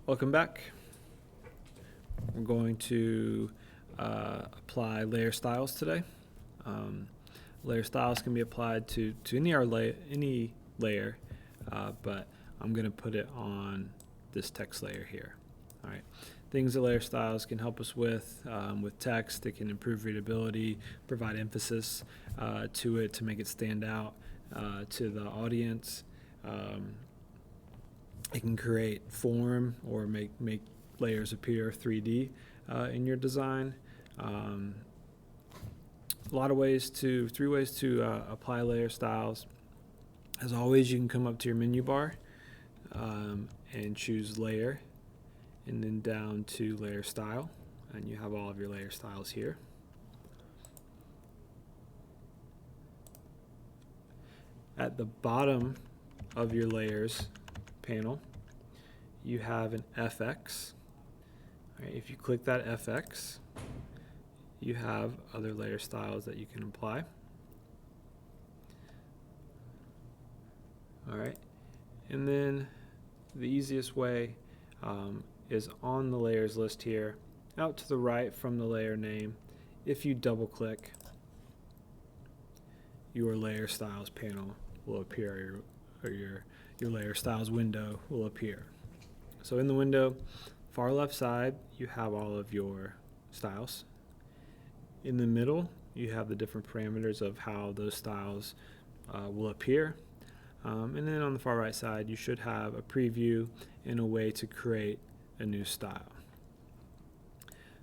Welcome back. We're going to apply layer styles today. Layer styles can be applied to any layer, but I'm going to put it on this text layer here. All right. Things that layer styles can help us with text. It can improve readability, provide emphasis to it to make it stand out to the audience. It can create form or make layers appear 3D in your design. Three ways to apply layer styles. As always, you can come up to your menu bar and choose layer, and then down to layer style, and you have all of your layer styles here. At the bottom of your layers panel, you have an FX. All right, if you click that FX, you have other layer styles that you can apply. All right, and then the easiest way is on the layers list here, out to the right from the layer name. If you double click, your layer styles panel will appear, or your layer styles window will appear. So in the window, far left side, you have all of your styles. In the middle, you have the different parameters of how those styles will appear. And then on the far right side, you should have a preview and a way to create a new style.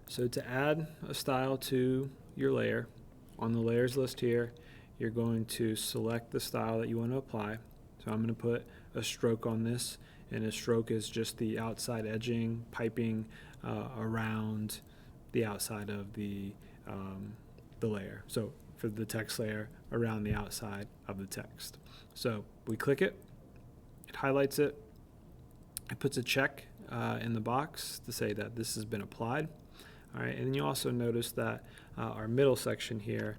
So to add a style to your layer, on the layers list here, you're going to select the style that you want to apply. So I'm going to put a stroke on this, and a stroke is just the outside edging, piping around the outside of the layer. So for the text layer, around the outside of the text. So we click it, it highlights it, it puts a check in the box to say that this has been applied. All right, and then you also notice that our middle section here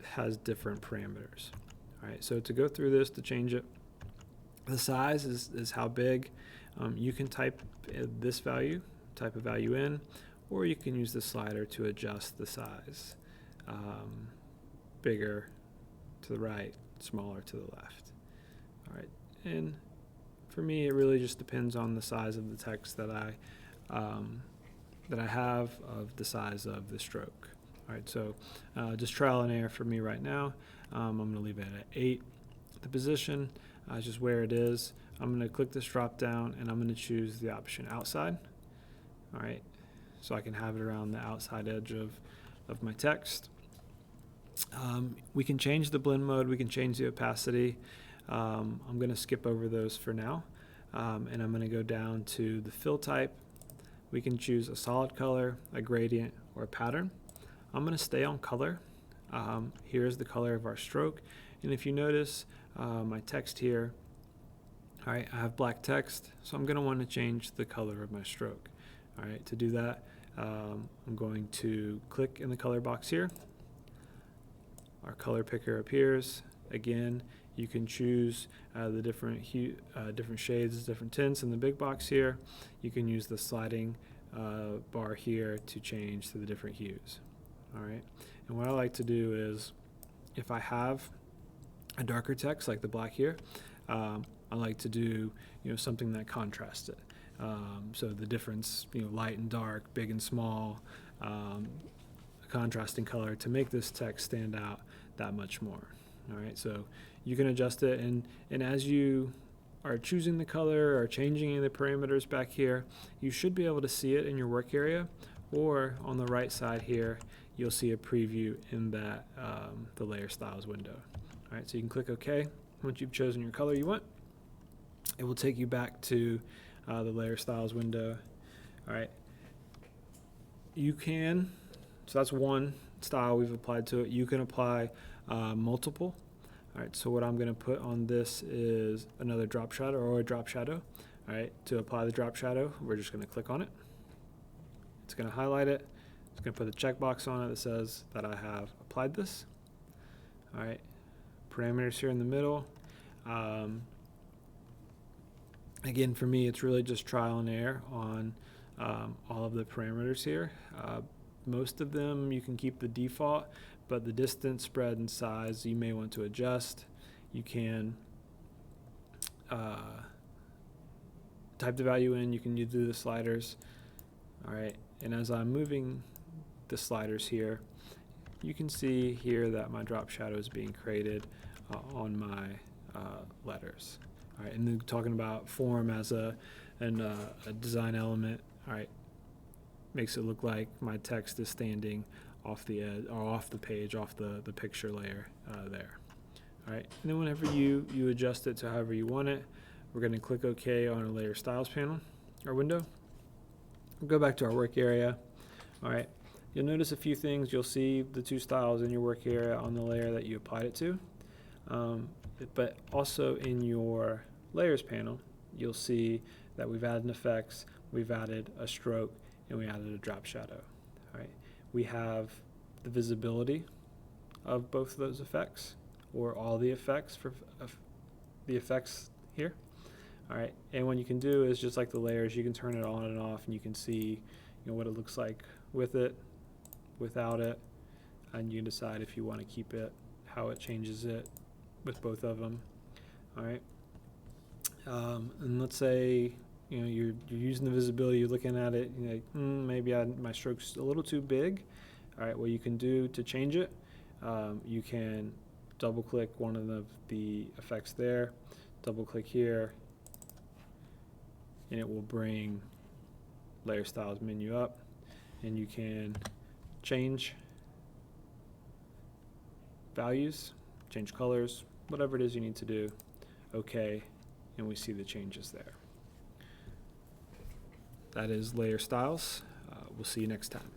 has different parameters. All right, so to go through this, to change it, the size is how big. You can type this value, type a value in, or you can use the slider to adjust the size. Bigger to the right, smaller to the left. All right, and for me, it really just depends on the size of the text that I have, of the size of the stroke. All right, so just trial and error for me right now. I'm going to leave it at 8. The position is just where it is. I'm going to click this drop down, and I'm going to choose the option outside. All right, so I can have it around the outside edge of my text. We can change the blend mode. We can change the opacity. I'm going to skip over those for now, and I'm going to go down to the fill type. We can choose a solid color, a gradient, or a pattern. I'm going to stay on color. Here's the color of our stroke, and if you notice my text here, all right, I have black text, so I'm going to want to change the color of my stroke. All right, to do that, I'm going to click in the color box here. Our color picker appears. Again, you can choose the different shades, different tints in the big box here. You can use the sliding bar here to change to the different hues. All right, and what I like to do is, if I have a darker text like the black here, I like to do something that contrasts it. So the difference, light and dark, big and small, a contrasting color to make this text stand out that much more. All right, so you can adjust it, and as you are choosing the color or changing any of the parameters back here, you should be able to see it in your work area, or on the right side here, you'll see a preview in that the layer styles window. All right, so you can click OK once you've chosen your color you want. It will take you back to the layer styles window. All right, so that's one style we've applied to it. You can apply multiple. All right, so what I'm going to put on this is another drop shadow, or a drop shadow. All right, to apply the drop shadow, we're just going to click on it. It's going to highlight it. It's going to put a checkbox on it that says that I have applied this. All right, parameters here in the middle. Again, for me, it's really just trial and error on all of the parameters here. Most of them you can keep the default, but the distance, spread, and size you may want to adjust. You can type the value in, you can do the sliders. All right, and as I'm moving the sliders here, you can see here that my drop shadow is being created on my letters. All right, and then talking about form as a design element. All right, makes it look like my text is standing off the edge or off the page, off the picture layer there. All right, and then whenever you adjust it to however you want it, we're going to click OK on our layer styles panel or window. We'll go back to our work area. All right, you'll notice a few things. You'll see the two styles in your work area on the layer that you applied it to. But also in your layers panel, you'll see that we've added an effects, we've added a stroke, and we added a drop shadow. All right, we have the visibility of both of those effects, or all the effects for the effects here. All right, and what you can do is just like the layers, you can turn it on and off, and you can see, what it looks like with it, without it, and you can decide if you want to keep it, how it changes it with both of them. All right, and let's say you're using the visibility, you're looking at it, you're like, maybe my stroke's a little too big. All right, what you can do to change it, you can double click one of the effects there, double click here, and it will bring layer styles menu up, and you can change values, change colors, whatever it is you need to do. OK, and we see the changes there. That is layer styles. We'll see you next time.